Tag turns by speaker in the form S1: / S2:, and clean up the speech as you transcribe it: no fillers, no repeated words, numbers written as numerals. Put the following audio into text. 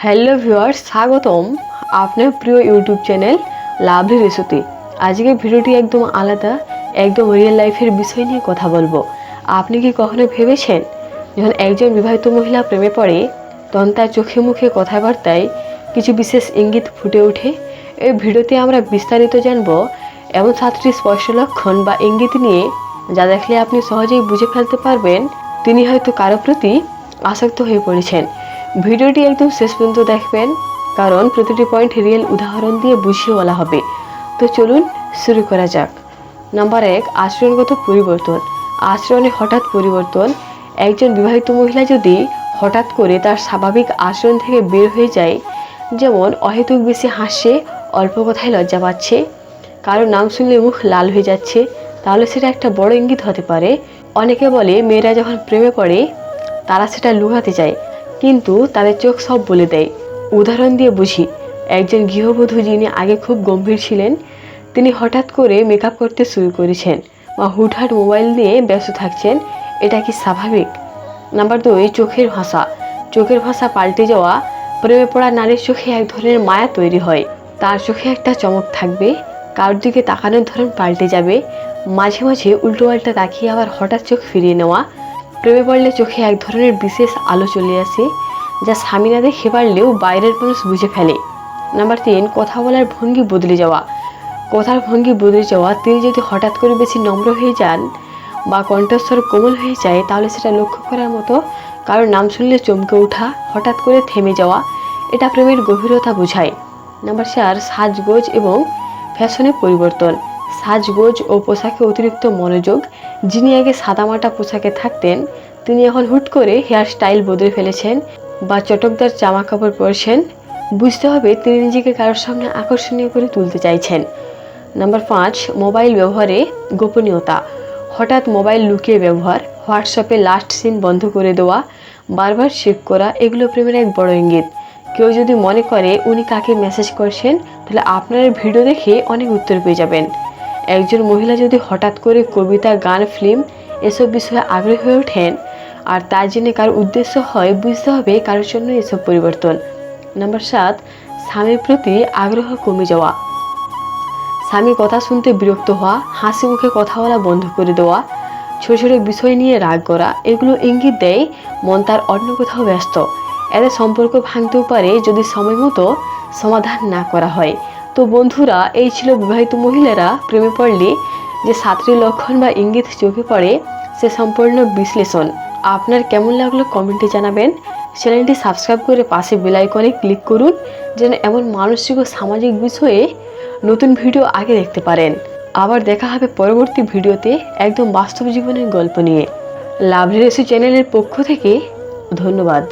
S1: Hello viewers, স্বাগতম আপনার প্রিয় ইউটিউব চ্যানেল লাভলি রেসিপি। আজকের ভিডিওটি একদম আলাদা, একদম রিয়েল লাইফের বিষয় নিয়ে কথা বলবো। আপনি কি কখনো ভেবেছেন যখন একজন বিবাহিত মহিলা প্রেমে পড়ে তখন তার চোখে মুখে কথাবার্তায় কিছু বিশেষ ইঙ্গিত ফুটে ওঠে? এই ভিডিওতে আমরা বিস্তারিত জানব এমন 7টি স্পষ্ট লক্ষণ বা ইঙ্গিত নিয়ে যা দেখলে আপনি সহজেই বুঝে ফেলতে পারবেন তিনি হয়তো কারো প্রতি আসক্ত হয়ে পড়েছেন। ভিডিওটি একদম শেষ পর্যন্ত দেখবেন, কারণ প্রতিটি পয়েন্ট রিয়েল উদাহরণ দিয়ে বুঝিয়ে বলা হবে। তো চলুন শুরু করা যাক। নাম্বার 1, আচরণগত পরিবর্তন। আচরণে হঠাৎ পরিবর্তন। একজন বিবাহিত মহিলা যদি হঠাৎ করে তার স্বাভাবিক আচরণ থেকে বের হয়ে যায়, যেমন অহেতুক বেশি হাসছে, অল্প কথায় লজ্জা পাচ্ছে, কারো নাম শুনলে মুখ লাল হয়ে যাচ্ছে, তাহলে সেটা একটা বড় ইঙ্গিত হতে পারে। অনেকে বলে মেয়েরা যখন প্রেমে পড়ে তারা সেটা লুকাতে চায়, কিন্তু তাদের চোখ সব বলে দেয়। উদাহরণ দিয়ে বুঝি। একজন গৃহবধূ যিনি আগে খুব গম্ভীর ছিলেন, তিনি হঠাৎ করে মেকআপ করতে শুরু করেছেন বা হুটহাট মোবাইল নিয়ে ব্যস্ত থাকছেন। এটা কি স্বাভাবিক? নাম্বার 2, চোখের ভাষা। চোখের ভাষা পাল্টে যাওয়া। প্রেমে পড়া নারীর চোখে এক ধরনের মায়া তৈরি হয়। তার চোখে একটা চমক থাকবে, কারোর দিকে তাকানোর ধরন পাল্টে যাবে, মাঝে মাঝে উল্টোপাল্টা তাকিয়ে আবার হঠাৎ চোখ ফিরিয়ে নেওয়া। প্রেমে পড়লে চোখে এক ধরনের বিশেষ আলো চলে আসে, যা স্বামী না দেখে পারলেও বাইরের মানুষ বুঝে ফেলে। নাম্বার 3, কথা বলার ভঙ্গি বদলে যাওয়া। কথার ভঙ্গি বদলে যাওয়া। তিনি যদি হঠাৎ করে বেশি নম্র হয়ে যান বা কণ্ঠস্বর কোমল হয়ে যায়, তাহলে সেটা লক্ষ্য করার মতো। কারোর নাম শুনলে চমকে ওঠা, হঠাৎ করে থেমে যাওয়া, এটা প্রেমের গভীরতা বোঝায়। নাম্বার 4, সাজগোজ এবং ফ্যাশনে পরিবর্তন। সাজগোজ ও পোশাকে অতিরিক্ত মনোযোগ। যিনি আগে সাদামাটা পোশাকে থাকতেন, তিনি এখন হুট করে হেয়ার স্টাইল বদলে ফেলেছেন বা চটকদার জামা কাপড় পরছেন। বুঝতে হবে তিনি নিজেকে কারোর সামনে আকর্ষণীয় করে তুলতে চাইছেন। নাম্বার 5, মোবাইল ব্যবহারে গোপনীয়তা। হঠাৎ মোবাইল লুকিয়ে ব্যবহার, হোয়াটসঅ্যাপে লাস্ট সিন বন্ধ করে দেওয়া, বারবার চেক করা, এগুলো প্রেমের এক বড় ইঙ্গিত। কেউ যদি মনে করে উনি কাকে মেসেজ করছেন, তাহলে আপনার ভিডিও দেখে অনেক উত্তর পেয়ে যাবেন। একজন মহিলা যদি হঠাৎ করে কবিতা, গান, ফিল্ম এসব বিষয়ে আগ্রহী হয়ে ওঠেন আর তার জন্য কারোর উদ্দেশ্য হয়, বুঝতে হবে কারোর জন্য এসব পরিবর্তন। নাম্বার 7, স্বামীর প্রতি আগ্রহ কমে যাওয়া। স্বামী কথা শুনতে বিরক্ত হওয়া, হাসি মুখে কথা বলা বন্ধ করে দেওয়া, ছোট ছোট বিষয় নিয়ে রাগ করা, এগুলো ইঙ্গিত দেয় মন তার অন্য কোথাও ব্যস্ত। এতে সম্পর্ক ভাঙতেও পারে যদি সময় মতো সমাধান না করা হয়। তো বন্ধুরা, এই ছিল বিবাহিত মহিলারা প্রেমে পড়লে যে 7টি লক্ষণ বা ইঙ্গিত চোখে পড়ে সে সম্পূর্ণ বিশ্লেষণ। আপনার কেমন লাগলো কমেন্টে জানাবেন। চ্যানেলটি সাবস্ক্রাইব করে পাশে বেল আইকনে ক্লিক করুন, যেন এমন মানসিক ও সামাজিক বিষয়ে নতুন ভিডিও আগে দেখতে পারেন। আবার দেখা হবে পরবর্তী ভিডিওতে একদম বাস্তব জীবনের গল্প নিয়ে। লাভলি রেসিপি চ্যানেলের পক্ষ থেকে ধন্যবাদ।